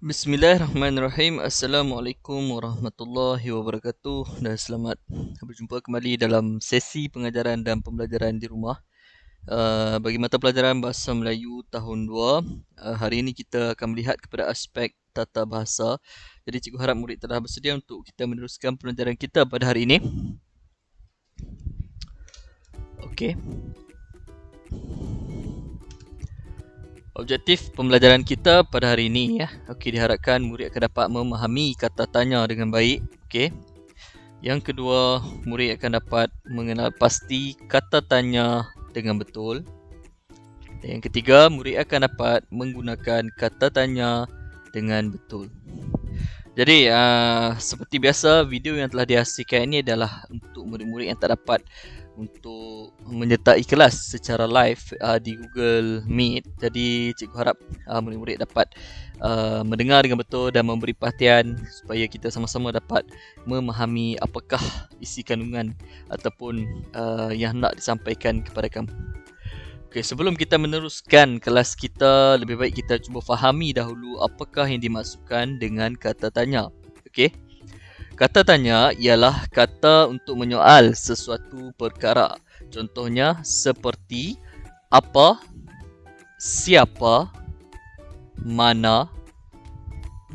Bismillahirrahmanirrahim. Assalamualaikum warahmatullahi wabarakatuh dan selamat berjumpa kembali dalam sesi pengajaran dan pembelajaran di rumah bagi mata pelajaran Bahasa Melayu tahun 2. Hari ini kita akan melihat kepada aspek tata bahasa. Jadi cikgu harap murid telah bersedia untuk kita meneruskan pelajaran kita pada hari ini. Okey. Objektif pembelajaran kita pada hari ini Okey, diharapkan murid akan dapat memahami kata tanya dengan baik. Okey. Yang kedua, murid akan dapat mengenal pasti kata tanya dengan betul. Dan yang ketiga, murid akan dapat menggunakan kata tanya dengan betul. Jadi seperti biasa, video yang telah dihasilkan ini adalah untuk murid-murid yang tak dapat untuk menyertai kelas secara live di Google Meet. Jadi cikgu harap murid-murid dapat mendengar dengan betul dan memberi perhatian supaya kita sama-sama dapat memahami apakah isi kandungan ataupun yang nak disampaikan kepada kamu. Okey, sebelum kita meneruskan kelas kita, lebih baik kita cuba fahami dahulu apakah yang dimaksudkan dengan kata tanya. Okey. Kata tanya ialah kata untuk menyoal sesuatu perkara. Contohnya seperti apa, siapa, mana,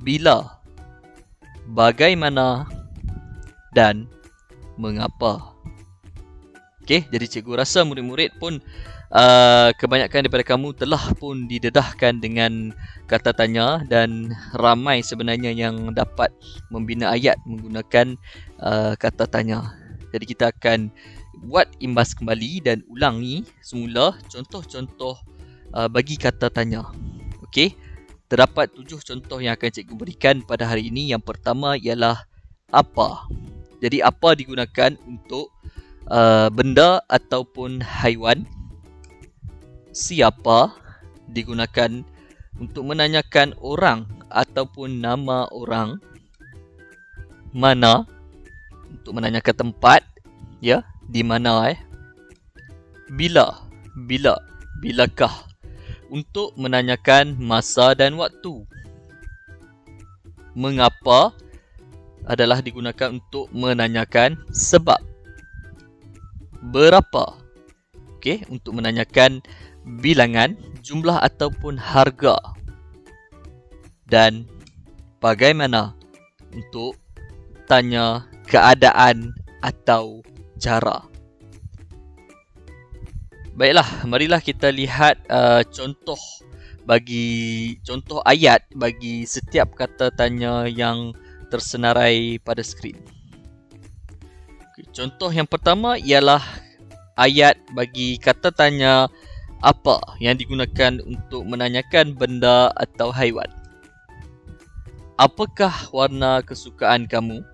bila, bagaimana dan mengapa. Okey, jadi cikgu rasa murid-murid pun kebanyakan daripada kamu telah pun didedahkan dengan kata tanya dan ramai sebenarnya yang dapat membina ayat menggunakan kata tanya. Jadi kita akan buat imbas kembali dan ulangi semula contoh-contoh bagi kata tanya. Okey, terdapat 7 contoh yang akan cikgu berikan pada hari ini. Yang pertama ialah apa. Jadi apa digunakan untuk benda ataupun haiwan. Siapa digunakan untuk menanyakan orang ataupun nama orang. Mana untuk menanyakan tempat, di mana. Bilakah untuk menanyakan masa dan waktu. Mengapa adalah digunakan untuk menanyakan sebab. Berapa, okey, untuk menanyakan bilangan, jumlah ataupun harga. Dan bagaimana untuk tanya keadaan atau cara. Baiklah, marilah kita lihat contoh ayat bagi setiap kata tanya yang tersenarai pada skrin. Okay, contoh yang pertama ialah ayat bagi kata tanya apa yang digunakan untuk menanyakan benda atau haiwan. Apakah warna kesukaan kamu?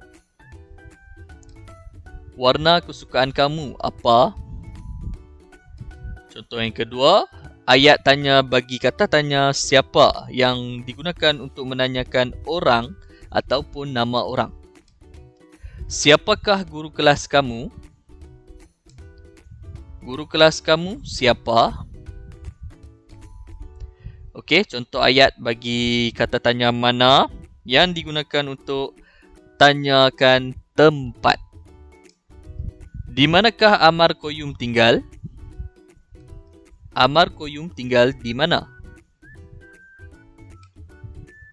Warna kesukaan kamu apa? Contoh yang kedua, ayat tanya bagi kata tanya siapa yang digunakan untuk menanyakan orang ataupun nama orang. Siapakah guru kelas kamu? Guru kelas kamu siapa? Okey, contoh ayat bagi kata tanya mana yang digunakan untuk tanyakan tempat. Di manakah Amar Koyum tinggal? Amar Koyum tinggal di mana?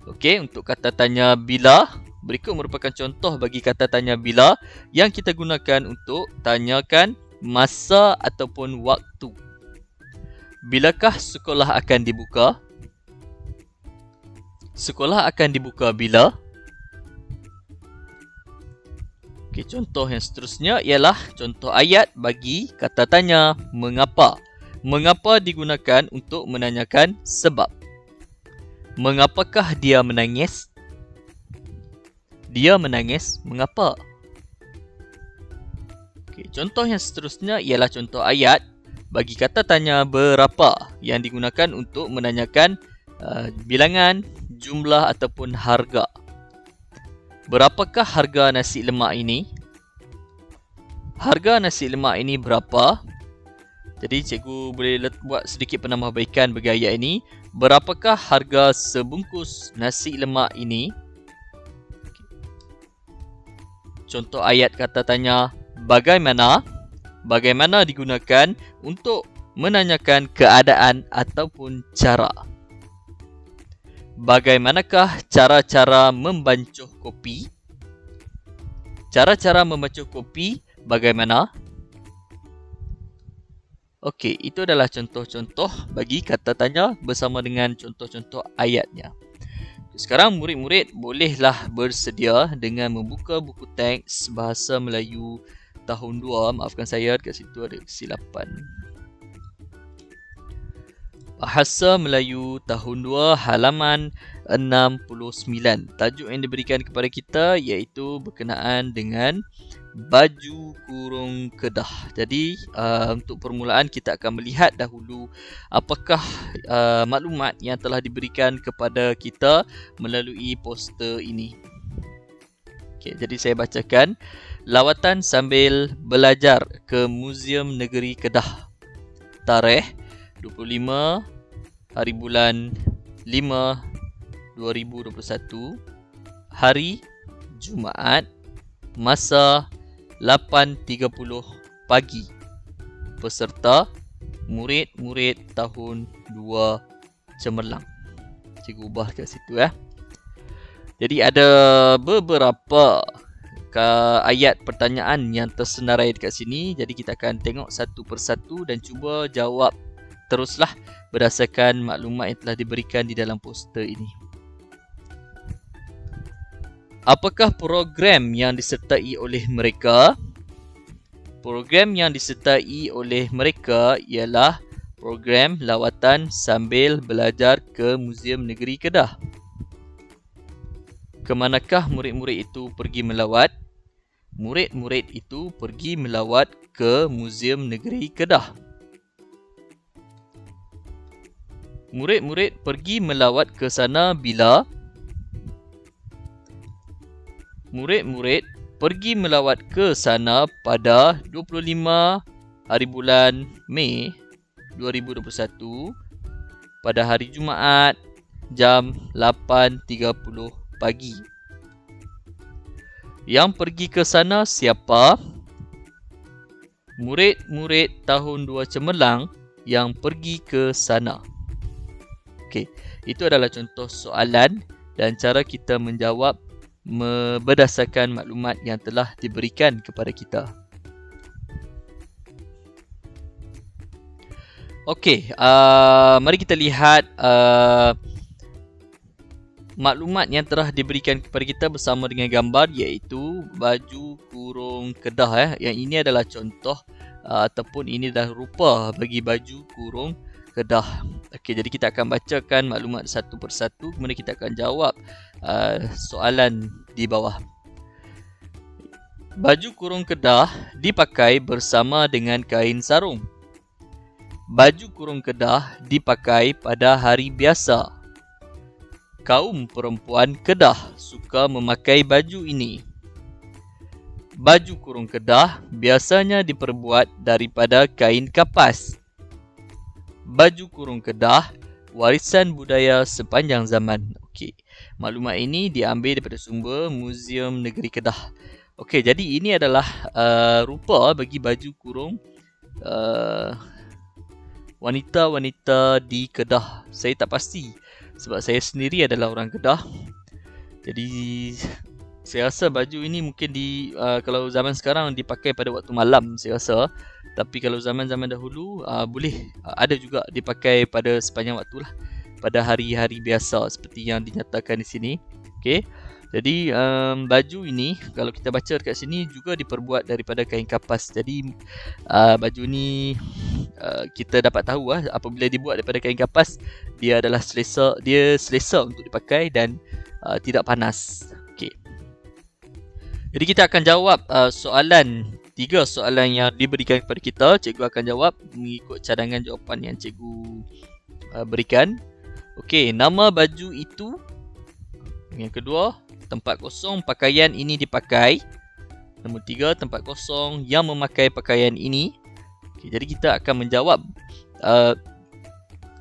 Okey, untuk kata tanya bila, berikut merupakan contoh bagi kata tanya bila yang kita gunakan untuk tanyakan masa ataupun waktu. Bilakah sekolah akan dibuka? Sekolah akan dibuka bila? Okey, contoh yang seterusnya ialah contoh ayat bagi kata tanya mengapa. Mengapa digunakan untuk menanyakan sebab. Mengapakah dia menangis? Dia menangis mengapa? Okey, contoh yang seterusnya ialah contoh ayat bagi kata tanya berapa yang digunakan untuk menanyakan bilangan, jumlah ataupun harga. Berapakah harga nasi lemak ini? Harga nasi lemak ini berapa? Jadi cikgu boleh buat sedikit penambahbaikan bagi ayat ini. Berapakah harga sebungkus nasi lemak ini? Contoh ayat kata tanya bagaimana. Bagaimana digunakan untuk menanyakan keadaan ataupun cara. Bagaimanakah cara-cara membancuh kopi? Cara-cara membancuh kopi bagaimana? Okey, itu adalah contoh-contoh bagi kata tanya bersama dengan contoh-contoh ayatnya. Sekarang murid-murid bolehlah bersedia dengan membuka buku teks Bahasa Melayu tahun 2. Maafkan saya, dekat situ ada kesilapan. Bahasa Melayu tahun 2 halaman 69. Tajuk yang diberikan kepada kita iaitu berkenaan dengan baju kurung kedah. Jadi untuk permulaan kita akan melihat dahulu apakah maklumat yang telah diberikan kepada kita melalui poster ini. Okay, jadi saya bacakan. Lawatan sambil belajar ke Muzium Negeri Kedah. Tarikh 25 hari bulan 5 2021. Hari Jumaat. Masa 8.30 pagi. Peserta murid-murid tahun 2 Cemerlang. Cikgu ubah kat situ ya. Jadi ada beberapa ayat pertanyaan yang tersenarai dekat sini. Jadi kita akan tengok satu persatu dan cuba jawab teruslah berdasarkan maklumat yang telah diberikan di dalam poster ini. Apakah program yang disertai oleh mereka? Program yang disertai oleh mereka ialah program lawatan sambil belajar ke Muzium Negeri Kedah. Kemanakah murid-murid itu pergi melawat? Murid-murid itu pergi melawat ke Muzium Negeri Kedah. Murid-murid pergi melawat ke sana bila? Murid-murid pergi melawat ke sana pada 25 hari bulan Mei 2021 pada hari Jumaat jam 8.30 pagi. Yang pergi ke sana siapa? Murid-murid tahun 2 Cemerlang yang pergi ke sana. Okey, itu adalah contoh soalan dan cara kita menjawab berdasarkan maklumat yang telah diberikan kepada kita. Okey, mari kita lihat maklumat yang telah diberikan kepada kita bersama dengan gambar iaitu baju kurung kedah. Yang ini adalah contoh ataupun ini adalah rupa bagi baju kurung kedah. Okey, jadi kita akan bacakan maklumat satu persatu, kemudian kita akan jawab soalan di bawah. Baju kurung kedah dipakai bersama dengan kain sarung. Baju kurung kedah dipakai pada hari biasa. Kaum perempuan Kedah suka memakai baju ini. Baju kurung kedah biasanya diperbuat daripada kain kapas. Baju kurung kedah warisan budaya sepanjang zaman. Okey, maklumat ini diambil daripada sumber Muzium Negeri Kedah. Okey, jadi ini adalah rupa bagi baju kurung wanita-wanita di Kedah. Saya tak pasti sebab saya sendiri adalah orang Kedah. Jadi saya rasa baju ini mungkin kalau zaman sekarang dipakai pada waktu malam saya rasa. Tapi kalau zaman-zaman dahulu boleh ada juga dipakai pada sepanjang waktu lah, pada hari-hari biasa seperti yang dinyatakan di sini. Okey. Jadi baju ini kalau kita baca dekat sini juga diperbuat daripada kain kapas. Jadi baju ni kita dapat tahu apabila dibuat daripada kain kapas dia adalah selesa untuk dipakai dan tidak panas. Okey. Jadi kita akan jawab tiga soalan yang diberikan kepada kita. Cikgu akan jawab mengikut cadangan jawapan yang cikgu berikan. Okey, nama baju itu. Yang kedua, tempat kosong pakaian ini dipakai. Nombor 3, tempat kosong yang memakai pakaian ini. Okay, jadi kita akan menjawab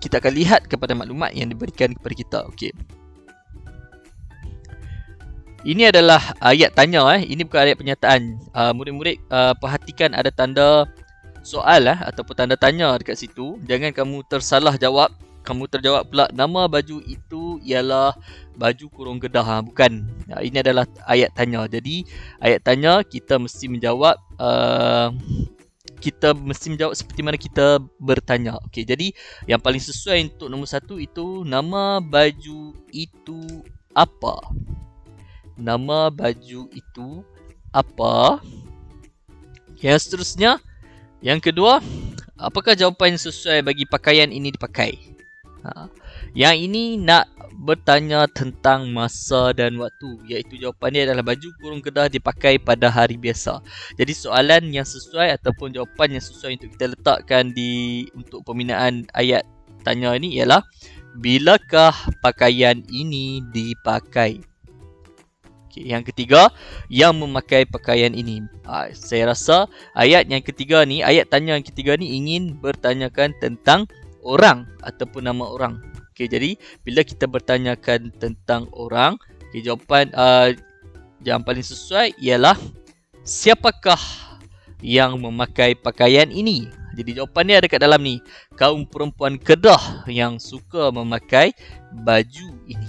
kita akan lihat kepada maklumat yang diberikan kepada kita. Okey. Ini adalah ayat tanya. Ini bukan ayat pernyataan. Murid-murid perhatikan ada tanda soal ataupun tanda tanya dekat situ. Jangan kamu tersalah jawab. Kamu terjawab pula nama baju itu ialah baju kurung kedah. Bukan. Ini adalah ayat tanya. Jadi ayat tanya kita mesti menjawab seperti mana kita bertanya. Okey, jadi yang paling sesuai untuk nombor 1 itu nama baju itu apa? Nama baju itu apa? Yang seterusnya, yang kedua, apakah jawapan yang sesuai bagi pakaian ini dipakai? Yang ini nak bertanya tentang masa dan waktu, iaitu jawapannya adalah baju kurung kedah dipakai pada hari biasa. Jadi soalan yang sesuai ataupun jawapan yang sesuai untuk kita letakkan untuk pembinaan ayat tanya ini ialah bilakah pakaian ini dipakai? Okay, yang ketiga, yang memakai pakaian ini. Saya rasa ayat yang ketiga ni, ayat tanya yang ketiga ni ingin bertanyakan tentang orang ataupun nama orang. Okay, jadi bila kita bertanyakan tentang orang, jawapan yang paling sesuai ialah siapakah yang memakai pakaian ini? Jadi jawapan ni ada kat dalam ni. Kaum perempuan Kedah yang suka memakai baju ini.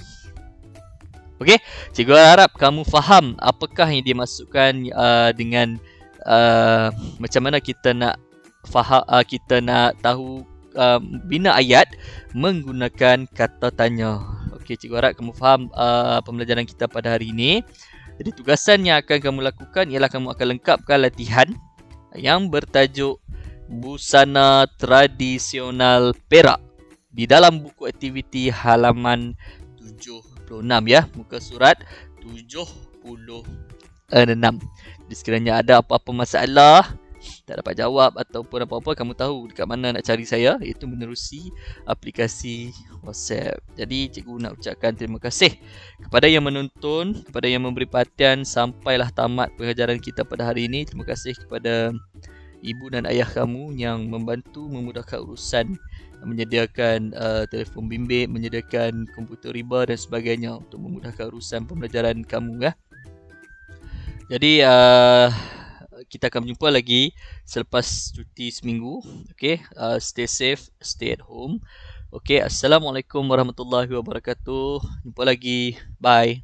Okey, cikgu harap kamu faham apakah yang dimasukkan dengan macam mana kita nak kita nak tahu bina ayat menggunakan kata tanya. Okey, cikgu harap kamu faham pembelajaran kita pada hari ini. Jadi tugasan yang akan kamu lakukan ialah kamu akan lengkapkan latihan yang bertajuk Busana Tradisional Perak di dalam buku aktiviti halaman 76 ya, muka surat 76. Jadi sekiranya ada apa-apa masalah, tak dapat jawab ataupun apa-apa, kamu tahu dekat mana nak cari saya, iaitu menerusi aplikasi WhatsApp. Jadi cikgu nak ucapkan terima kasih kepada yang menonton, kepada yang memberi perhatian sampailah tamat pengajaran kita pada hari ini. Terima kasih kepada ibu dan ayah kamu yang membantu memudahkan urusan, menyediakan telefon bimbit, menyediakan komputer riba dan sebagainya untuk memudahkan urusan pembelajaran kamu ya. Jadi kita akan berjumpa lagi selepas cuti seminggu. Okay, stay safe, stay at home. Okay, Assalamualaikum warahmatullahi wabarakatuh. Jumpa lagi. Bye.